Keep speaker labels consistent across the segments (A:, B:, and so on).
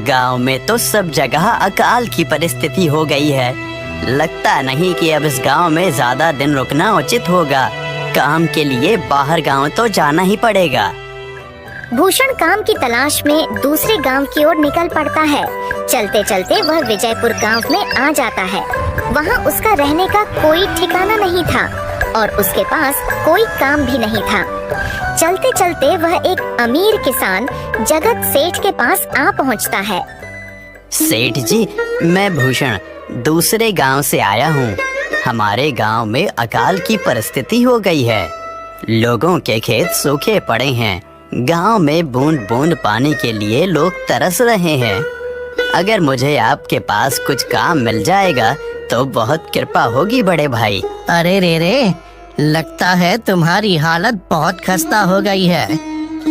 A: गांव में तो सब जगह अकाल की परिस्थिति हो गई है। लगता नहीं कि अब इस गांव में ज्यादा दिन रुकना उचित होगा। काम के लिए बाहर गांव तो जाना ही पड़ेगा।
B: भूषण काम की तलाश में दूसरे गांव की ओर निकल पड़ता है। चलते चलते वह विजयपुर गांव में आ जाता है। वहां उसका रहने का कोई ठिकाना नहीं था और उसके पास कोई काम भी नहीं था। चलते चलते वह एक अमीर किसान जगत सेठ के पास आ पहुंचता है।
A: सेठ जी, मैं भूषण दूसरे गांव से आया हूँ। हमारे गांव में अकाल की परिस्थिति हो गई है। लोगों के खेत सूखे पड़े हैं। गांव में बूंद बूंद पानी के लिए लोग तरस रहे हैं। अगर मुझे आपके पास कुछ काम मिल जाएगा तो बहुत कृपा होगी बड़े भाई।
C: अरे रे, लगता है तुम्हारी हालत बहुत खस्ता हो गई है।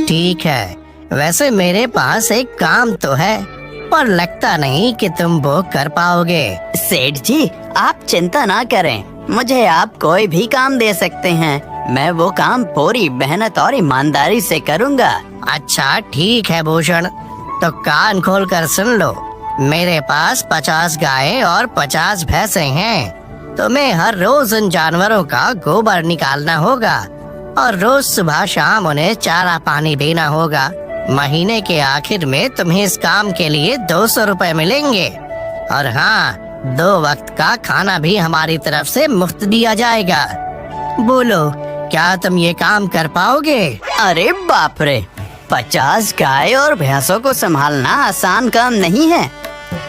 C: ठीक है, वैसे मेरे पास एक काम तो है, पर लगता नहीं कि तुम वो कर पाओगे।
A: सेठ जी, आप चिंता ना करें, मुझे आप कोई भी काम दे सकते हैं। मैं वो काम पूरी मेहनत और ईमानदारी से करूँगा।
C: अच्छा ठीक है भूषण, तो कान खोल कर सुन लो। मेरे पास 50 गायें और 50 भैंसे हैं। तुम्हें हर रोज उन जानवरों का गोबर निकालना होगा और रोज सुबह शाम उन्हें चारा पानी देना होगा। महीने के आखिर में तुम्हें इस काम के लिए 200 रुपए मिलेंगे। और हाँ, 2 वक्त का खाना भी हमारी तरफ से मुफ्त दिया जाएगा। बोलो, क्या तुम ये काम कर पाओगे?
A: अरे बाप रे, 50 गाय और भैंसों को संभालना आसान काम नहीं है,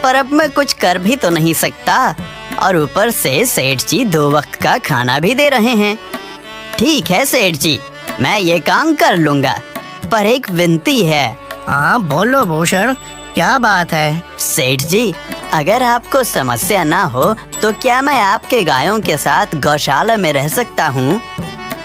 A: पर अब मैं कुछ कर भी तो नहीं सकता। और ऊपर से सेठ जी 2 वक्त का खाना भी दे रहे हैं। ठीक है सेठ जी, मैं ये काम कर लूँगा, पर एक विनती है।
C: हाँ बोलो भूषण, क्या बात है?
A: सेठ जी, अगर आपको समस्या ना हो तो क्या मैं आपके गायों के साथ गौशाला में रह सकता हूँ?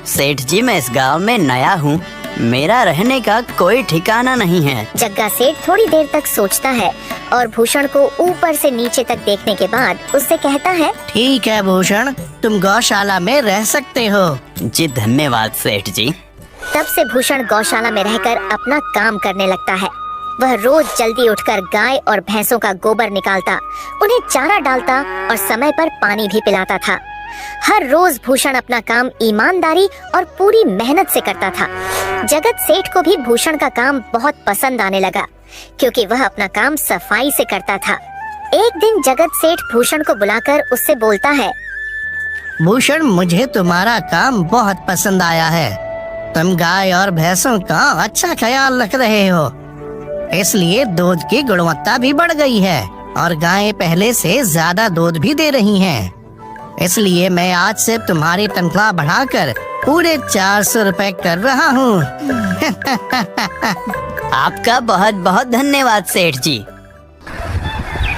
A: सेठ जी, मैं इस गांव में नया हूँ, मेरा रहने का कोई ठिकाना नहीं है।
B: जग्गा सेठ थोड़ी देर तक सोचता है और भूषण को ऊपर से नीचे तक देखने के बाद उससे कहता है,
C: ठीक है भूषण, तुम गौशाला में रह सकते हो।
A: जी धन्यवाद सेठ जी।
B: तब से भूषण गौशाला में रहकर अपना काम करने लगता है। वह रोज जल्दी उठकर गाय और भैंसों का गोबर निकालता, उन्हें चारा डालता और समय पर पानी भी पिलाता था। हर रोज भूषण अपना काम ईमानदारी और पूरी मेहनत से करता था। जगत सेठ को भी भूषण का काम बहुत पसंद आने लगा, क्योंकि वह अपना काम सफाई से करता था। एक दिन जगत सेठ भूषण को बुलाकर उससे बोलता है,
C: भूषण, मुझे तुम्हारा काम बहुत पसंद आया है। तुम गाय और भैंसों का अच्छा ख्याल रख रहे हो, इसलिए दूध की गुणवत्ता भी बढ़ गई है और गायें पहले से ज्यादा दूध भी दे रही हैं। इसलिए मैं आज से तुम्हारी तनख्वाह बढ़ाकर पूरे 400 रुपए कर रहा हूँ।
A: आपका बहुत बहुत धन्यवाद सेठ जी।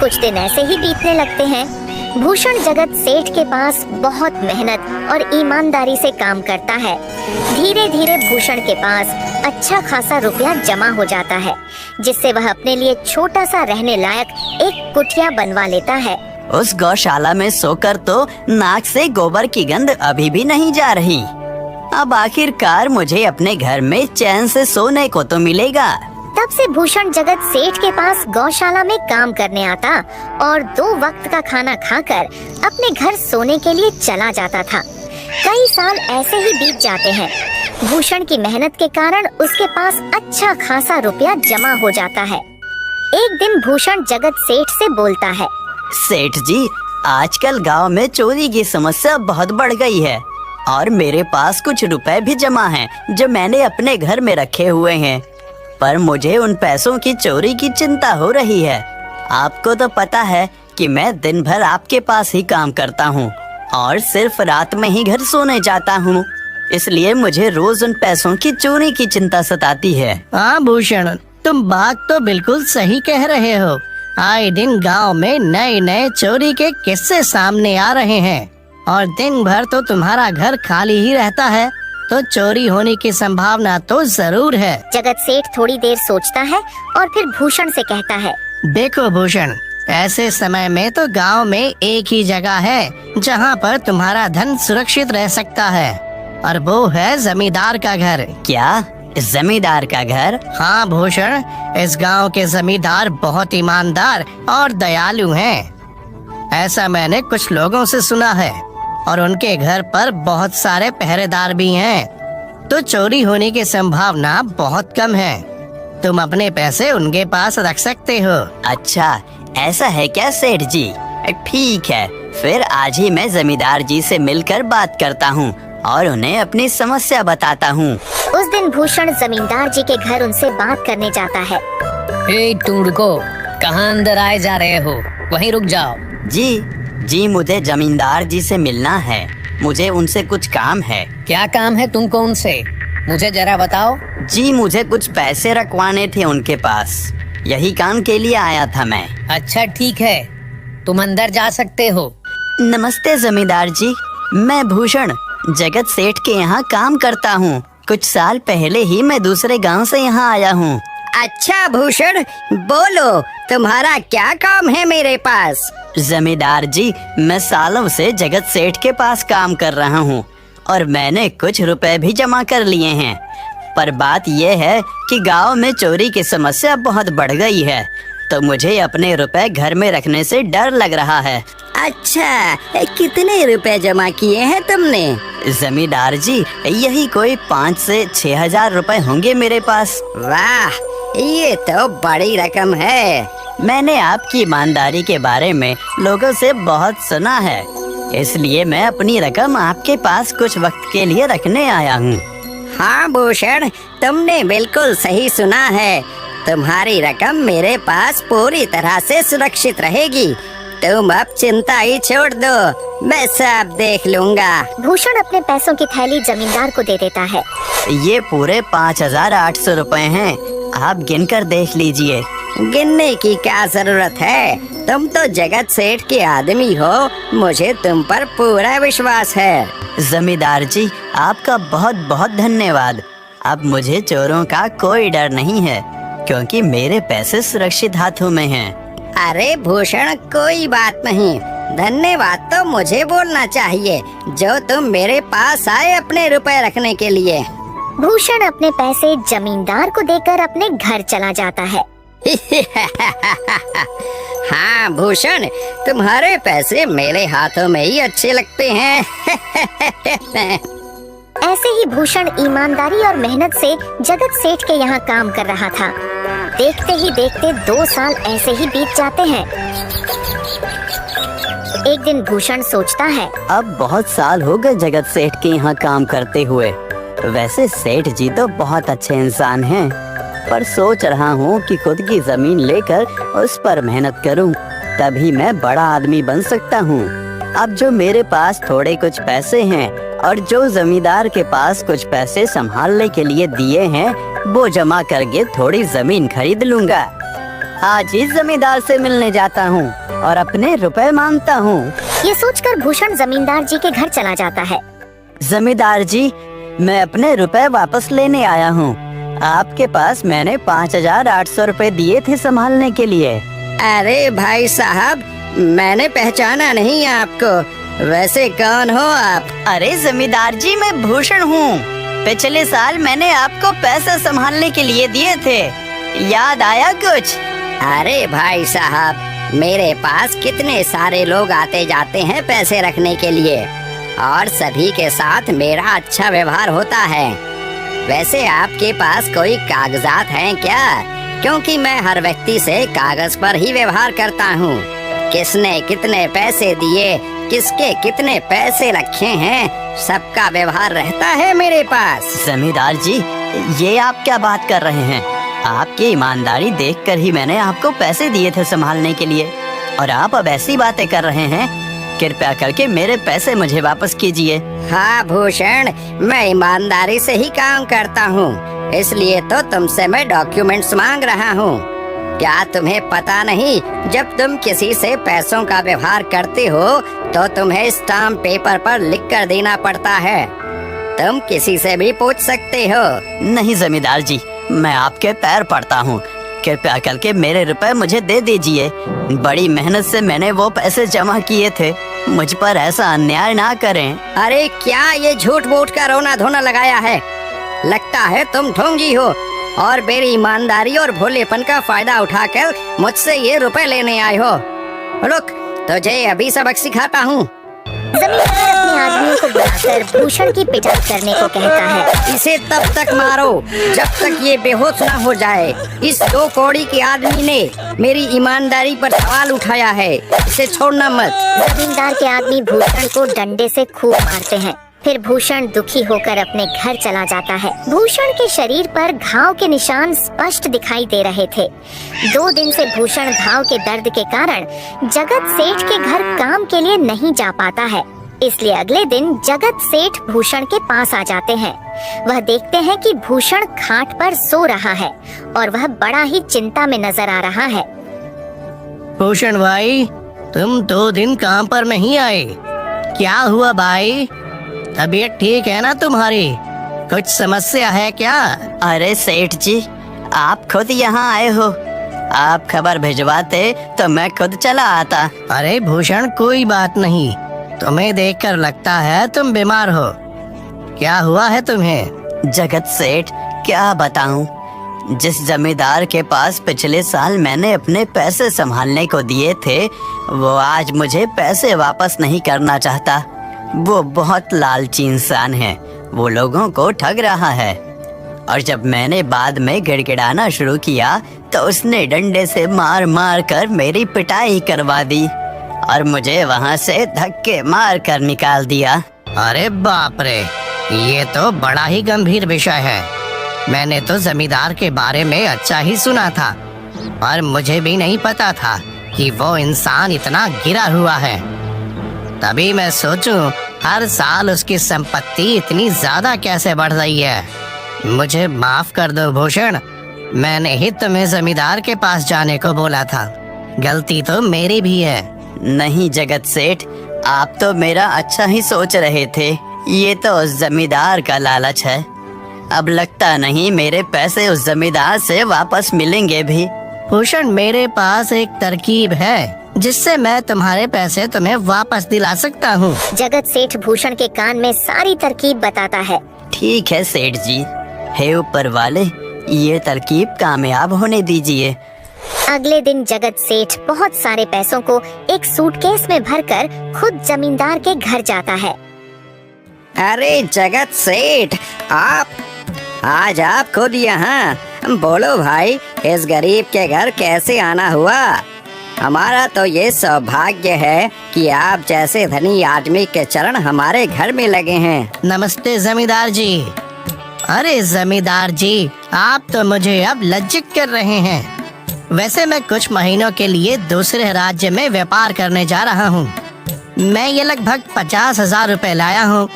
B: कुछ दिन ऐसे ही बीतने लगते हैं। भूषण जगत सेठ के पास बहुत मेहनत और ईमानदारी से काम करता है। धीरे धीरे भूषण के पास अच्छा खासा रुपया जमा हो जाता है, जिससे वह अपने लिए छोटा सा रहने लायक एक कुटिया बनवा लेता है।
A: उस गौशाला में सोकर तो नाक से गोबर की गंध अभी भी नहीं जा रही। अब आखिरकार मुझे अपने घर में चैन से सोने को तो मिलेगा।
B: तब से भूषण जगत सेठ के पास गौशाला में काम करने आता और 2 वक्त का खाना खाकर अपने घर सोने के लिए चला जाता था। कई साल ऐसे ही बीत जाते हैं। भूषण की मेहनत के कारण उसके पास अच्छा खासा रुपया जमा हो जाता है। एक दिन भूषण जगत सेठ से बोलता है,
A: सेठ जी, आजकल गांव में चोरी की समस्या बहुत बढ़ गई है और मेरे पास कुछ रुपए भी जमा हैं जो मैंने अपने घर में रखे हुए हैं, पर मुझे उन पैसों की चोरी की चिंता हो रही है। आपको तो पता है कि मैं दिन भर आपके पास ही काम करता हूँ और सिर्फ रात में ही घर सोने जाता हूँ, इसलिए मुझे रोज उन पैसों की चोरी की चिंता सताती है।
C: हाँ भूषण, तुम बात तो बिल्कुल सही कह रहे हो। आए दिन गांव में नए नए चोरी के किस्से सामने आ रहे हैं और दिन भर तो तुम्हारा घर खाली ही रहता है, तो चोरी होने की संभावना तो जरूर है।
B: जगत सेठ थोड़ी देर सोचता है और फिर भूषण से कहता है,
C: देखो भूषण, ऐसे समय में तो गांव में एक ही जगह है जहां पर तुम्हारा धन सुरक्षित रह सकता है। और वो है जमींदार का घर।
A: क्या? जमींदार का घर?
C: हाँ भूषण, इस गांव के जमींदार बहुत ईमानदार और दयालु हैं। ऐसा मैंने कुछ लोगों से सुना है और उनके घर पर बहुत सारे पहरेदार भी हैं, तो चोरी होने की संभावना बहुत कम है। तुम अपने पैसे उनके पास रख सकते हो।
A: अच्छा, ऐसा है क्या सेठ जी? ठीक है, फिर आज ही मैं जमींदार जी से मिलकर बात करता हूँ और उन्हें अपनी समस्या बताता हूँ।
B: उस दिन भूषण जमींदार जी के घर उनसे बात करने जाता है।
D: तुम रुको, कहाँ अंदर आए जा रहे हो? वहीं रुक जाओ।
A: जी, मुझे जमींदार जी से मिलना है। मुझे उनसे कुछ काम है।
D: क्या काम है तुमको उनसे? मुझे जरा बताओ।
A: जी, मुझे कुछ पैसे रखवाने थे उनके पास, यही काम के लिए आया था मैं।
D: अच्छा ठीक है, तुम अंदर जा सकते हो।
A: नमस्ते जमींदार जी, मैं भूषण जगत सेठ के यहाँ काम करता हूँ। कुछ साल पहले ही मैं दूसरे गांव से यहाँ आया हूँ।
E: अच्छा भूषण, बोलो तुम्हारा क्या काम है मेरे पास?
A: जमींदार जी, मैं सालों से जगत सेठ के पास काम कर रहा हूँ और मैंने कुछ रुपए भी जमा कर लिए हैं। पर बात यह है कि गांव में चोरी की समस्या बहुत बढ़ गई है, तो मुझे अपने रुपए घर में रखने से डर लग रहा है।
E: अच्छा, कितने रुपए जमा किए हैं तुमने?
A: जमींदार जी, यही कोई 5 से 6 हजार रुपए होंगे मेरे पास।
E: वाह, ये तो बड़ी रकम है।
A: मैंने आपकी ईमानदारी के बारे में लोगों से बहुत सुना है, इसलिए मैं अपनी रकम आपके पास कुछ वक्त के लिए रखने आया हूँ।
E: हाँ भूषण, तुमने बिल्कुल सही सुना है। तुम्हारी रकम मेरे पास पूरी तरह से सुरक्षित रहेगी। तुम अब चिंता ही छोड़ दो, मैं सब देख लूँगा।
B: भूषण अपने पैसों की थैली जमींदार को दे देता है।
A: ये पूरे 5,800 रुपए हैं, आप गिनकर देख लीजिए।
E: गिनने की क्या जरूरत है? तुम तो जगत सेठ के आदमी हो, मुझे तुम पर पूरा विश्वास है।
A: जमींदार जी, आपका बहुत बहुत धन्यवाद। अब मुझे चोरों का कोई डर नहीं है, क्योंकि मेरे पैसे सुरक्षित हाथों में हैं।
E: अरे भूषण, कोई बात नहीं, धन्यवाद तो मुझे बोलना चाहिए, जो तुम मेरे पास आए अपने रुपए रखने के लिए।
B: भूषण अपने पैसे जमींदार को देकर अपने घर चला जाता है।
E: हाँ भूषण, तुम्हारे पैसे मेरे हाथों में ही अच्छे लगते हैं।
B: ऐसे ही भूषण ईमानदारी और मेहनत से जगत सेठ के यहाँ काम कर रहा था। देखते ही देखते 2 साल ऐसे ही बीत जाते हैं। एक दिन भूषण सोचता है,
A: अब बहुत साल हो गए जगत सेठ के यहाँ काम करते हुए। वैसे सेठ जी तो बहुत अच्छे इंसान हैं, पर सोच रहा हूँ कि खुद की जमीन लेकर उस पर मेहनत करूँ, तभी मैं बड़ा आदमी बन सकता हूँ। अब जो मेरे पास थोड़े कुछ पैसे हैं और जो जमींदार के पास कुछ पैसे संभालने के लिए दिए हैं, वो जमा करके थोड़ी जमीन खरीद लूँगा। आज ही जमींदार से मिलने जाता हूँ और अपने रुपए मांगता हूँ।
B: ये सोचकर भूषण जमींदार जी के घर चला जाता है।
A: जमींदार जी, मैं अपने रुपए वापस लेने आया हूँ। आपके पास मैंने 5,800 रुपए दिए थे संभालने के लिए।
E: अरे भाई साहब, मैंने पहचाना नहीं आपको, वैसे कौन हो आप?
A: अरे जमींदार जी, मैं भूषण हूँ। पिछले साल मैंने आपको पैसे संभालने के लिए दिए थे, याद आया कुछ?
E: अरे भाई साहब, मेरे पास कितने सारे लोग आते जाते हैं पैसे रखने के लिए, और सभी के साथ मेरा अच्छा व्यवहार होता है। वैसे आपके पास कोई कागजात हैं क्या? क्योंकि मैं हर व्यक्ति से कागज पर ही व्यवहार करता हूँ। किसने कितने पैसे दिए, किसके कितने पैसे रखे हैं, सबका व्यवहार रहता है मेरे पास।
A: जमींदार जी, ये आप क्या बात कर रहे हैं? आपकी ईमानदारी देखकर ही मैंने आपको पैसे दिए थे संभालने के लिए, और आप अब ऐसी बातें कर रहे हैं। कृपया करके मेरे पैसे मुझे वापस कीजिए।
E: हाँ भूषण, मैं ईमानदारी से ही काम करता हूँ, इसलिए तो तुमसे मैं डॉक्यूमेंट्स मांग रहा हूँ। क्या तुम्हें पता नहीं, जब तुम किसी से पैसों का व्यवहार करते हो तो तुम्हें स्टाम्प पेपर पर लिख कर देना पड़ता है। तुम किसी से भी पूछ सकते हो।
A: नहीं जमींदार जी, मैं आपके पैर पड़ता हूँ, कृपया करके मेरे रुपए मुझे दे दीजिए। बड़ी मेहनत से मैंने वो पैसे जमा किए थे, मुझ पर ऐसा अन्याय ना करें।
E: अरे क्या ये झूठ मूठ का रोना धोना लगाया है? लगता है तुम ढोंगी हो और मेरी ईमानदारी और भोलेपन का फायदा उठाकर मुझसे ये रुपए लेने आए हो। रुक, तुझे अभी सबक सिखाता हूँ।
B: जमींदार अपने आदमियों को बुलाकर भूषण की पिटाई करने को कहता है।
E: इसे तब तक मारो जब तक ये बेहोश न हो जाए। इस 2 कौड़ी के आदमी ने मेरी ईमानदारी पर सवाल उठाया है, इसे छोड़ना मत।
B: जमींदार के आदमी भूषण को डंडे से खूब मारते हैं। फिर भूषण दुखी होकर अपने घर चला जाता है। भूषण के शरीर पर घाव के निशान स्पष्ट दिखाई दे रहे थे। 2 दिन से भूषण घाव के दर्द के कारण जगत सेठ के घर काम के लिए नहीं जा पाता है। इसलिए अगले दिन जगत सेठ भूषण के पास आ जाते हैं। वह देखते हैं कि भूषण खाट पर सो रहा है और वह बड़ा ही चिंता में नजर आ रहा है।
C: भूषण भाई, तुम 2 दिन काम पर नहीं आए, क्या हुआ भाई? तबीयत ठीक है ना तुम्हारी? कुछ समस्या है क्या?
A: अरे सेठ जी, आप खुद यहाँ आए हो। आप खबर भिजवाते तो मैं खुद चला आता।
C: अरे भूषण, कोई बात नहीं, तुम्हें देखकर लगता है तुम बीमार हो। क्या हुआ है तुम्हें?
A: जगत सेठ, क्या बताऊं, जिस जमींदार के पास पिछले साल मैंने अपने पैसे संभालने को दिए थे, वो आज मुझे पैसे वापस नहीं करना चाहता। वो बहुत लालची इंसान है, वो लोगों को ठग रहा है। और जब मैंने बाद में गिड़गिड़ाना शुरू किया तो उसने डंडे से मार मार कर मेरी पिटाई करवा दी और मुझे वहाँ से धक्के मार कर निकाल दिया।
C: अरे बाप रे, ये तो बड़ा ही गंभीर विषय है। मैंने तो जमींदार के बारे में अच्छा ही सुना था और मुझे भी नहीं पता था कि वो इंसान इतना गिरा हुआ है। तभी मैं सोचूं हर साल उसकी संपत्ति इतनी ज्यादा कैसे बढ़ रही है। मुझे माफ कर दो भूषण, मैंने ही तुम्हें जमींदार के पास जाने को बोला था। गलती तो मेरी भी है।
A: नहीं जगत सेठ, आप तो मेरा अच्छा ही सोच रहे थे। ये तो उस जमींदार का लालच है। अब लगता नहीं मेरे पैसे उस जमींदार से वापस मिलेंगे भी।
C: भूषण, मेरे पास एक तरकीब है जिससे मैं तुम्हारे पैसे तुम्हें वापस दिला सकता हूँ।
B: जगत सेठ भूषण के कान में सारी तरकीब बताता है।
A: ठीक है सेठ जी, हे ऊपर वाले, ये तरकीब कामयाब होने दीजिए।
B: अगले दिन जगत सेठ बहुत सारे पैसों को एक सूटकेस में भरकर खुद जमींदार के घर जाता है।
E: अरे जगत सेठ, आज आप खुद यहाँ? बोलो भाई, इस गरीब के घर कैसे आना हुआ? हमारा तो ये सौभाग्य है कि आप जैसे धनी आदमी के चरण हमारे घर में लगे हैं।
C: नमस्ते जमींदार जी। अरे जमींदार जी, आप तो मुझे अब लज्जित कर रहे हैं। वैसे मैं कुछ महीनों के लिए दूसरे राज्य में व्यापार करने जा रहा हूँ। मैं ये लगभग 50,000 रुपए लाया हूँ।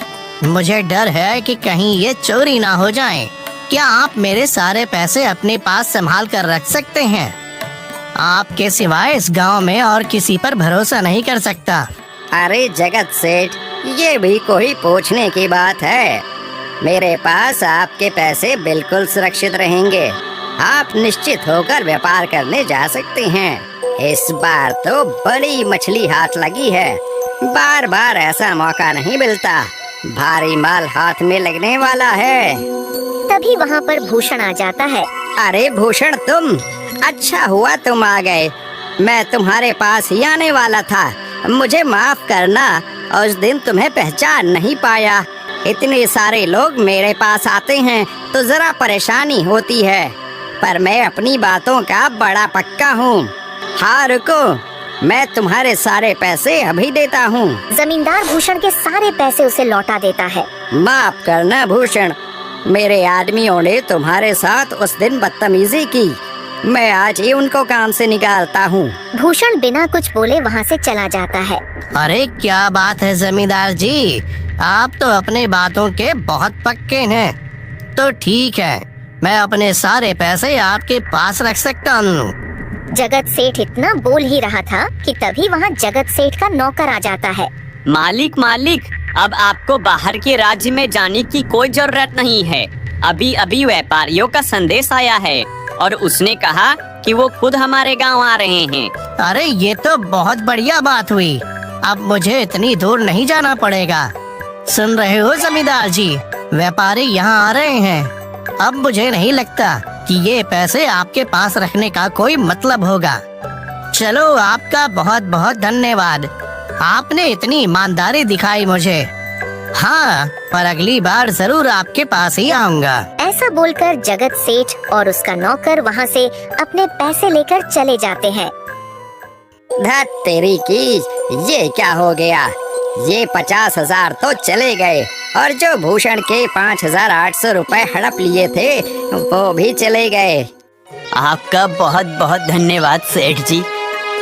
C: मुझे डर है कि कहीं ये चोरी ना हो जाए। क्या आप मेरे सारे पैसे अपने पास संभाल कर रख सकते हैं? आपके सिवाय इस गांव में और किसी पर भरोसा नहीं कर सकता।
E: अरे जगत सेठ, ये भी कोई पूछने की बात है? मेरे पास आपके पैसे बिल्कुल सुरक्षित रहेंगे। आप निश्चित होकर व्यापार करने जा सकते हैं। इस बार तो बड़ी मछली हाथ लगी है। बार बार ऐसा मौका नहीं मिलता। भारी माल हाथ में लगने वाला है।
B: तभी वहाँ पर भूषण आ जाता है।
E: अरे भूषण, तुम? अच्छा हुआ तुम आ गए। मैं तुम्हारे पास ही आने वाला था। मुझे माफ करना, उस दिन तुम्हें पहचान नहीं पाया। इतने सारे लोग मेरे पास आते हैं तो जरा परेशानी होती है, पर मैं अपनी बातों का बड़ा पक्का हूँ। हाँ रुको, मैं तुम्हारे सारे पैसे अभी देता हूँ।
B: जमींदार भूषण के सारे पैसे उसे लौटा देता है।
E: माफ करना भूषण, मेरे आदमियों ने तुम्हारे साथ उस दिन बदतमीजी की। मैं आज ही उनको काम से निकालता हूँ।
B: भूषण बिना कुछ बोले वहाँ से चला जाता है।
C: अरे क्या बात है जमींदार जी, आप तो अपने बातों के बहुत पक्के हैं। तो ठीक है, मैं अपने सारे पैसे आपके पास रख सकता हूँ।
B: जगत सेठ इतना बोल ही रहा था कि तभी वहाँ जगत सेठ का नौकर आ जाता है।
F: मालिक, अब आपको बाहर के राज्य में जाने की कोई जरूरत नहीं है। अभी अभी व्यापारियों का संदेश आया है और उसने कहा कि वो खुद हमारे गांव आ रहे हैं।
C: अरे ये तो बहुत बढ़िया बात हुई। अब मुझे इतनी दूर नहीं जाना पड़ेगा। सुन रहे हो जमींदार जी, व्यापारी यहाँ आ रहे हैं। अब मुझे नहीं लगता कि ये पैसे आपके पास रखने का कोई मतलब होगा। चलो, आपका बहुत बहुत धन्यवाद, आपने इतनी ईमानदारी दिखाई मुझे। हाँ, पर अगली बार जरूर आपके पास ही आऊंगा।
B: ऐसा बोलकर जगत सेठ और उसका नौकर वहाँ से अपने पैसे लेकर चले जाते हैं।
E: धत तेरी की, ये क्या हो गया? ये 50,000 तो चले गए और जो भूषण के 5,800 रुपए हड़प लिए थे वो भी चले गए।
A: आपका बहुत बहुत धन्यवाद सेठ जी।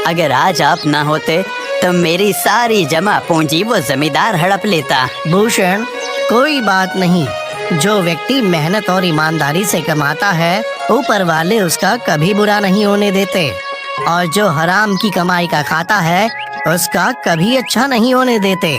A: अगर आज आप ना होते तो मेरी सारी जमा पूंजी वो जमींदार हड़प लेता।
C: भूषण, कोई बात नहीं। जो व्यक्ति मेहनत और ईमानदारी से कमाता है, ऊपर वाले उसका कभी बुरा नहीं होने देते, और जो हराम की कमाई का खाता है उसका कभी अच्छा नहीं होने देते।